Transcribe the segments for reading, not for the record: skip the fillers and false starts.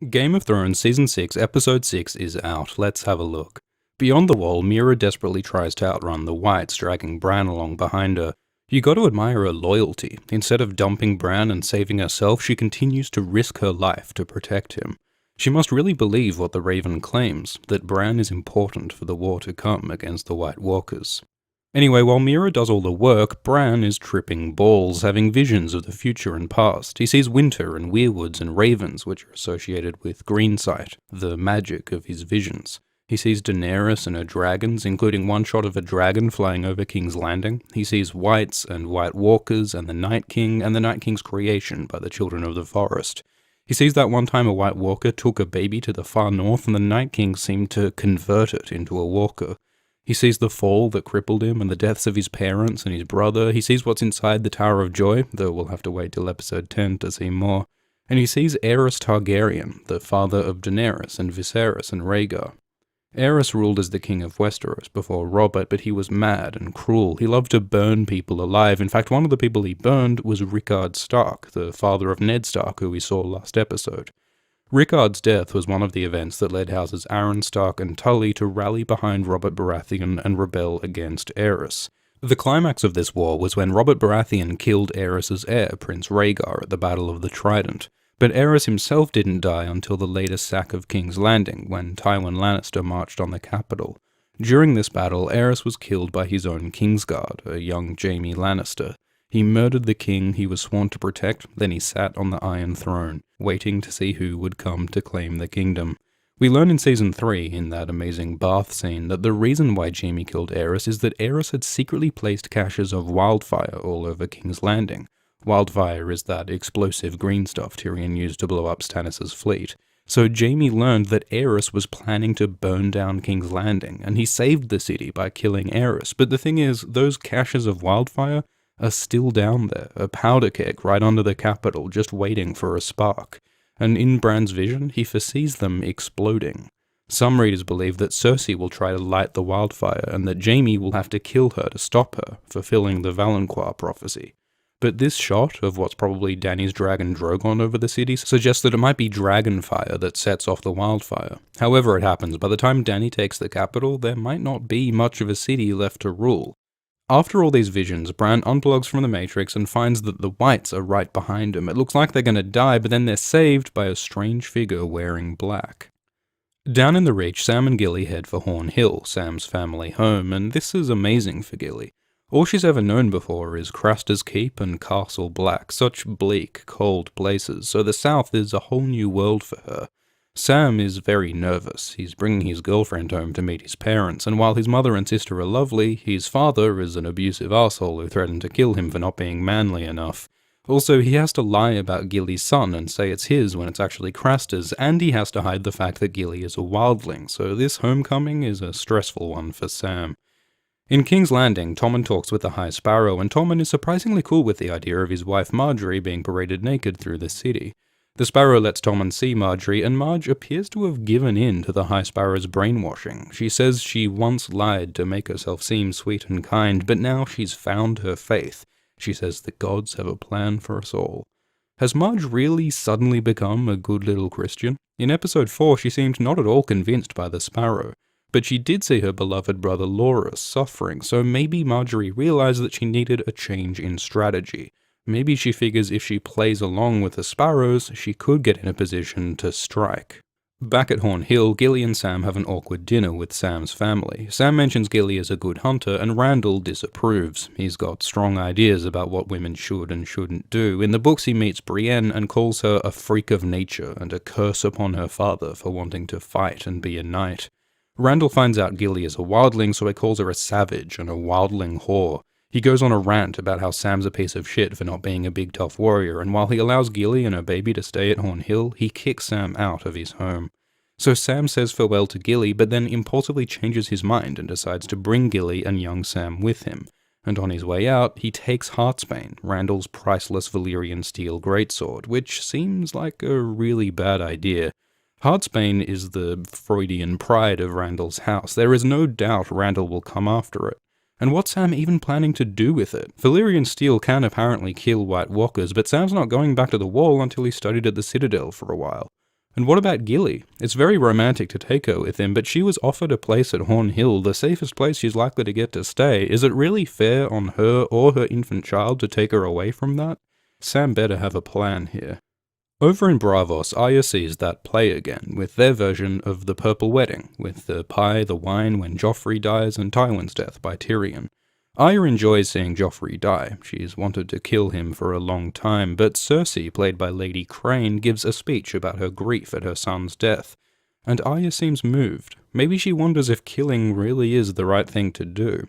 Game of Thrones Season 6, Episode 6 is out. Let's have a look. Beyond the wall, Meera desperately tries to outrun the Whites, dragging Bran along behind her. You got to admire her loyalty. Instead of dumping Bran and saving herself, she continues to risk her life to protect him. She must really believe what the Raven claims, that Bran is important for the war to come against the White Walkers. Anyway, while Meera does all the work, Bran is tripping balls, having visions of the future and past. He sees winter and weirwoods and ravens, which are associated with greensight, the magic of his visions. He sees Daenerys and her dragons, including one shot of a dragon flying over King's Landing. He sees Whites and White Walkers and the Night King and the Night King's creation by the Children of the Forest. He sees that one time a White Walker took a baby to the far north and the Night King seemed to convert it into a walker. He sees the fall that crippled him and the deaths of his parents and his brother. He sees what's inside the Tower of Joy, though we'll have to wait till episode 10 to see more. And he sees Aerys Targaryen, the father of Daenerys and Viserys and Rhaegar. Aerys ruled as the king of Westeros before Robert, but he was mad and cruel. He loved to burn people alive. In fact, one of the people he burned was Rickard Stark, the father of Ned Stark, who we saw last episode. Rickard's death was one of the events that led houses Arryn Stark and Tully to rally behind Robert Baratheon and rebel against Aerys. The climax of this war was when Robert Baratheon killed Aerys' heir, Prince Rhaegar, at the Battle of the Trident. But Aerys himself didn't die until the later sack of King's Landing, when Tywin Lannister marched on the capital. During this battle, Aerys was killed by his own Kingsguard, a young Jaime Lannister. He murdered the king he was sworn to protect, then he sat on the Iron Throne, waiting to see who would come to claim the kingdom. We learn in Season 3, in that amazing bath scene, that the reason why Jaime killed Aerys is that Aerys had secretly placed caches of wildfire all over King's Landing. Wildfire is that explosive green stuff Tyrion used to blow up Stannis' fleet. So Jaime learned that Aerys was planning to burn down King's Landing, and he saved the city by killing Aerys. But the thing is, those caches of wildfire are still down there, a powder keg right under the capital, just waiting for a spark. And in Bran's vision, he foresees them exploding. Some readers believe that Cersei will try to light the wildfire, and that Jaime will have to kill her to stop her, fulfilling the Valancourt prophecy. But this shot of what's probably Dany's dragon Drogon over the city suggests that it might be dragon fire that sets off the wildfire. However it happens, by the time Dany takes the capital, there might not be much of a city left to rule. After all these visions, Bran unplugs from the Matrix and finds that the Whites are right behind him. It looks like they're gonna die, but then they're saved by a strange figure wearing black. Down in the Reach, Sam and Gilly head for Horn Hill, Sam's family home, and this is amazing for Gilly. All she's ever known before is Craster's Keep and Castle Black, such bleak, cold places, so the South is a whole new world for her. Sam is very nervous. He's bringing his girlfriend home to meet his parents, and while his mother and sister are lovely, his father is an abusive asshole who threatened to kill him for not being manly enough. Also, he has to lie about Gilly's son and say it's his when it's actually Craster's, and he has to hide the fact that Gilly is a wildling, so this homecoming is a stressful one for Sam. In King's Landing, Tommen talks with the High Sparrow, and Tommen is surprisingly cool with the idea of his wife Margaery being paraded naked through the city. The Sparrow lets Tommen see Margaery, and Marge appears to have given in to the High Sparrow's brainwashing. She says she once lied to make herself seem sweet and kind, but now she's found her faith. She says the gods have a plan for us all. Has Marge really suddenly become a good little Christian? In episode 4, she seemed not at all convinced by the Sparrow. But she did see her beloved brother Loras suffering, so maybe Margaery realized that she needed a change in strategy. Maybe she figures if she plays along with the Sparrows, she could get in a position to strike. Back at Horn Hill, Gilly and Sam have an awkward dinner with Sam's family. Sam mentions Gilly as a good hunter, and Randall disapproves. He's got strong ideas about what women should and shouldn't do. In the books, he meets Brienne and calls her a freak of nature and a curse upon her father for wanting to fight and be a knight. Randall finds out Gilly is a wildling, so he calls her a savage and a wildling whore. He goes on a rant about how Sam's a piece of shit for not being a big tough warrior, and while he allows Gilly and her baby to stay at Horn Hill, he kicks Sam out of his home. So Sam says farewell to Gilly, but then impulsively changes his mind and decides to bring Gilly and young Sam with him. And on his way out, he takes Heartsbane, Randall's priceless Valyrian steel greatsword, which seems like a really bad idea. Heartsbane is the Freudian pride of Randall's house. There is no doubt Randall will come after it. And what's Sam even planning to do with it? Valyrian steel can apparently kill White Walkers, but Sam's not going back to the Wall until he studied at the Citadel for a while. And what about Gilly? It's very romantic to take her with him, but she was offered a place at Horn Hill, the safest place she's likely to get to stay. Is it really fair on her or her infant child to take her away from that? Sam better have a plan here. Over in Braavos, Arya sees that play again, with their version of the Purple Wedding, with the pie, the wine when Joffrey dies, and Tywin's death by Tyrion. Arya enjoys seeing Joffrey die. She's wanted to kill him for a long time, but Cersei, played by Lady Crane, gives a speech about her grief at her son's death. And Arya seems moved. Maybe she wonders if killing really is the right thing to do.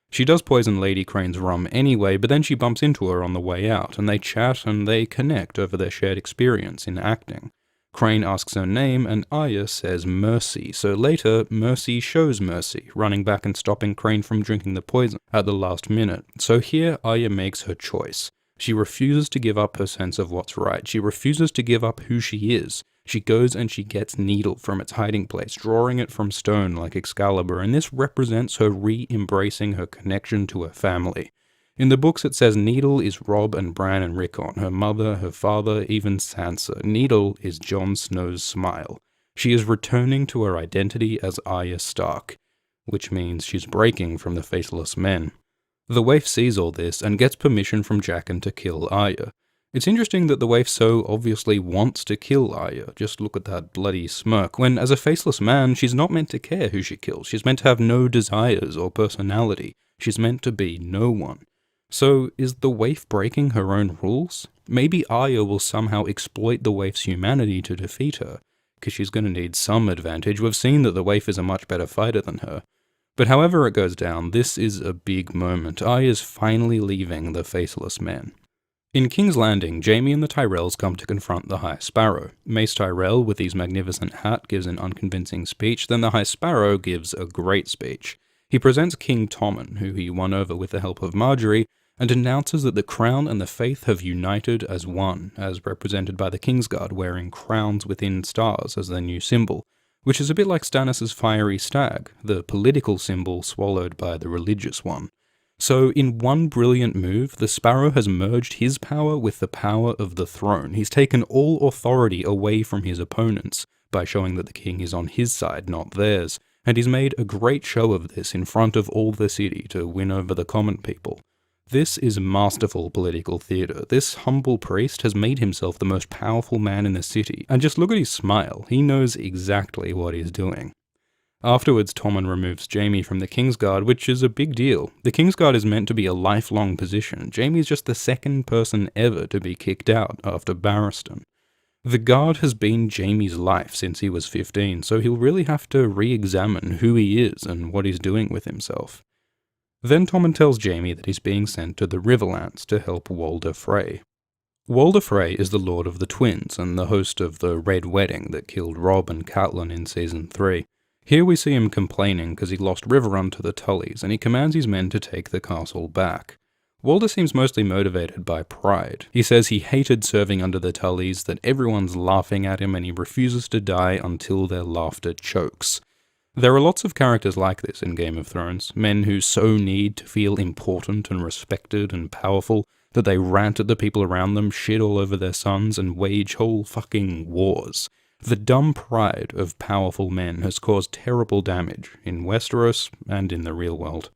She does poison Lady Crane's rum anyway, but then she bumps into her on the way out, and they chat and they connect over their shared experience in acting. Crane asks her name, and Arya says Mercy, so later, Mercy shows mercy, running back and stopping Crane from drinking the poison at the last minute. So here, Arya makes her choice. She refuses to give up her sense of what's right. She refuses to give up who she is. She goes and she gets Needle from its hiding place, drawing it from stone like Excalibur, and this represents her re-embracing her connection to her family. In the books it says Needle is Robb and Bran and Rickon, her mother, her father, even Sansa. Needle is Jon Snow's smile. She is returning to her identity as Arya Stark, which means she's breaking from the Faceless Men. The waif sees all this and gets permission from Jaqen to kill Arya. It's interesting that the waif so obviously wants to kill Arya, just look at that bloody smirk, when as a faceless man she's not meant to care who she kills, she's meant to have no desires or personality, she's meant to be no one. So, is the waif breaking her own rules? Maybe Arya will somehow exploit the waif's humanity to defeat her, because she's going to need some advantage. We've seen that the waif is a much better fighter than her. But however it goes down, this is a big moment. Arya's finally leaving the Faceless Men. In King's Landing, Jaime and the Tyrells come to confront the High Sparrow. Mace Tyrell, with his magnificent hat, gives an unconvincing speech, then the High Sparrow gives a great speech. He presents King Tommen, who he won over with the help of Margaery, and announces that the Crown and the Faith have united as one, as represented by the Kingsguard wearing crowns within stars as their new symbol, which is a bit like Stannis' fiery stag, the political symbol swallowed by the religious one. So, in one brilliant move, the Sparrow has merged his power with the power of the throne. He's taken all authority away from his opponents, by showing that the king is on his side, not theirs, and he's made a great show of this in front of all the city to win over the common people. This is masterful political theatre. This humble priest has made himself the most powerful man in the city, and just look at his smile, he knows exactly what he's doing. Afterwards, Tommen removes Jaime from the Kingsguard, which is a big deal. The Kingsguard is meant to be a lifelong position. Jaime is just the second person ever to be kicked out after Barristan. The guard has been Jaime's life since he was 15, so he'll really have to re-examine who he is and what he's doing with himself. Then Tommen tells Jaime that he's being sent to the Riverlands to help Walder Frey. Walder Frey is the Lord of the Twins and the host of the Red Wedding that killed Robb and Catelyn in Season 3. Here we see him complaining because he lost Riverrun to the Tullys, and he commands his men to take the castle back. Walder seems mostly motivated by pride. He says he hated serving under the Tullys, that everyone's laughing at him, and he refuses to die until their laughter chokes. There are lots of characters like this in Game of Thrones, men who so need to feel important and respected and powerful that they rant at the people around them, shit all over their sons, and wage whole fucking wars. The dumb pride of powerful men has caused terrible damage in Westeros and in the real world.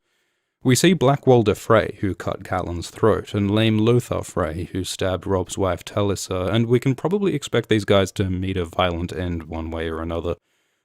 We see Black Walder Frey, who cut Catelyn's throat, and lame Lothar Frey, who stabbed Robb's wife Talisa, and we can probably expect these guys to meet a violent end one way or another.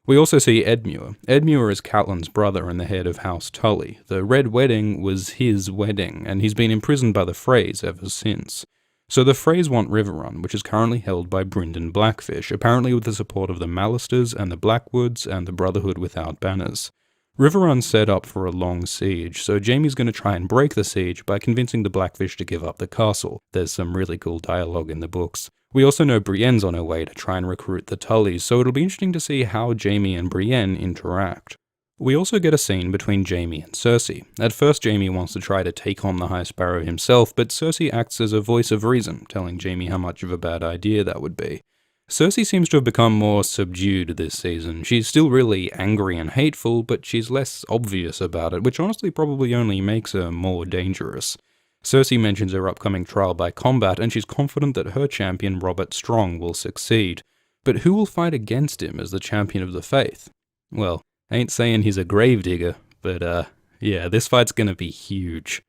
We also see Edmure. Edmure is Catelyn's brother and the head of House Tully. The Red Wedding was his wedding, and he's been imprisoned by the Freys ever since. So the Freys want Riverrun, which is currently held by Brynden Blackfish, apparently with the support of the Mallisters and the Blackwoods and the Brotherhood Without Banners. Riverrun's set up for a long siege, so Jaime's going to try and break the siege by convincing the Blackfish to give up the castle. There's some really cool dialogue in the books. We also know Brienne's on her way to try and recruit the Tullys, so it'll be interesting to see how Jaime and Brienne interact. We also get a scene between Jaime and Cersei. At first Jaime wants to try to take on the High Sparrow himself, but Cersei acts as a voice of reason, telling Jaime how much of a bad idea that would be. Cersei seems to have become more subdued this season. She's still really angry and hateful, but she's less obvious about it, which honestly probably only makes her more dangerous. Cersei mentions her upcoming trial by combat, and she's confident that her champion Robert Strong will succeed. But who will fight against him as the champion of the faith? Well, ain't saying he's a gravedigger, but yeah, this fight's gonna be huge.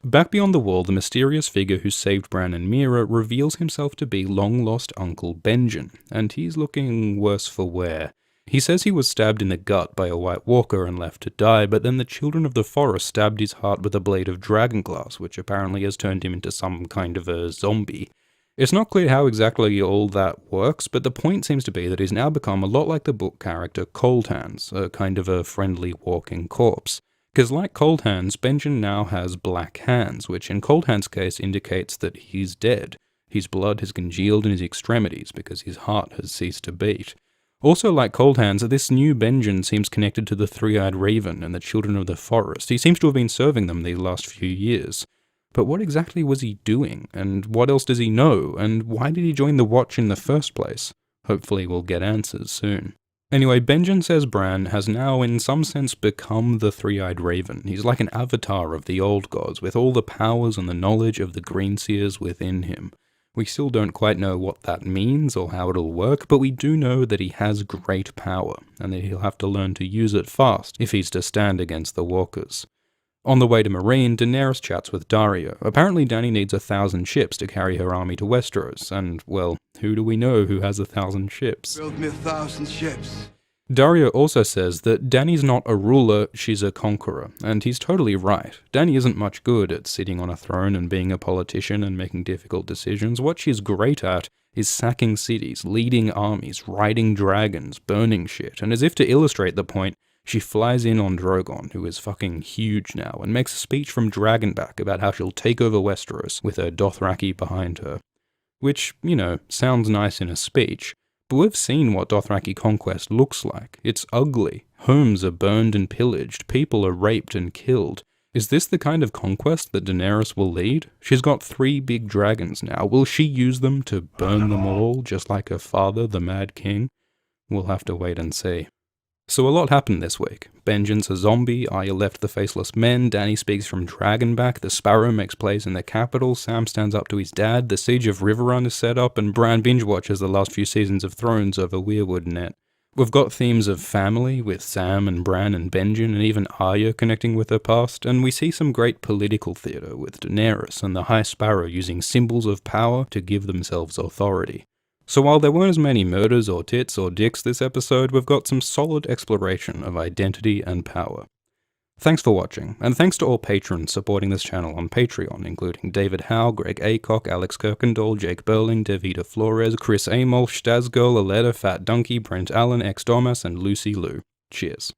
Back beyond the wall, the mysterious figure who saved Bran and Meera reveals himself to be long-lost Uncle Benjen, and he's looking worse for wear. He says he was stabbed in the gut by a White Walker and left to die, but then the children of the forest stabbed his heart with a blade of dragonglass, which apparently has turned him into some kind of a zombie. It's not clear how exactly all that works, but the point seems to be that he's now become a lot like the book character Cold Hands, a kind of a friendly walking corpse. Because like Cold Hands, Benjen now has black hands, which in Cold Hands' case indicates that he's dead. His blood has congealed in his extremities because his heart has ceased to beat. Also like Cold Hands, this new Benjen seems connected to the Three-Eyed Raven and the Children of the Forest. He seems to have been serving them these last few years. But what exactly was he doing? And what else does he know? And why did he join the Watch in the first place? Hopefully we'll get answers soon. Anyway, Benjen says Bran has now in some sense become the Three-Eyed Raven. He's like an avatar of the old gods, with all the powers and the knowledge of the Greenseers within him. We still don't quite know what that means or how it'll work, but we do know that he has great power, and that he'll have to learn to use it fast if he's to stand against the Walkers. On the way to Meereen, Daenerys chats with Daario. Apparently Dany needs 1,000 ships to carry her army to Westeros, and, well, who do we know who has 1,000 ships? Build me 1,000 ships. Daario also says that Dany's not a ruler, she's a conqueror, and he's totally right. Dany isn't much good at sitting on a throne and being a politician and making difficult decisions. What she's great at is sacking cities, leading armies, riding dragons, burning shit, and as if to illustrate the point, she flies in on Drogon, who is fucking huge now, and makes a speech from Dragonback about how she'll take over Westeros with her Dothraki behind her. Which, you know, sounds nice in a speech, but we've seen what Dothraki conquest looks like. It's ugly. Homes are burned and pillaged, people are raped and killed. Is this the kind of conquest that Daenerys will lead? She's got 3 big dragons now. Will she use them to burn them all, just like her father, the Mad King? We'll have to wait and see. So a lot happened this week. Benjen's a zombie, Arya left the Faceless Men, Dany speaks from Dragonback, the Sparrow makes plays in the capital, Sam stands up to his dad, the Siege of Riverrun is set up, and Bran binge-watches the last few seasons of Thrones over Weirwood Net. We've got themes of family, with Sam and Bran and Benjen, and even Arya connecting with her past, and we see some great political theatre with Daenerys and the High Sparrow using symbols of power to give themselves authority. So while there weren't as many murders or tits or dicks this episode, we've got some solid exploration of identity and power. Thanks for watching, and thanks to all patrons supporting this channel on Patreon, including David Howe, Greg Aycock, Alex Kirkendall, Jake Berling, Devita Flores, Chris Amol, Stazgirl, Aletta, Fat Donkey, Brent Allen, X Domas, and Lucy Liu. Cheers.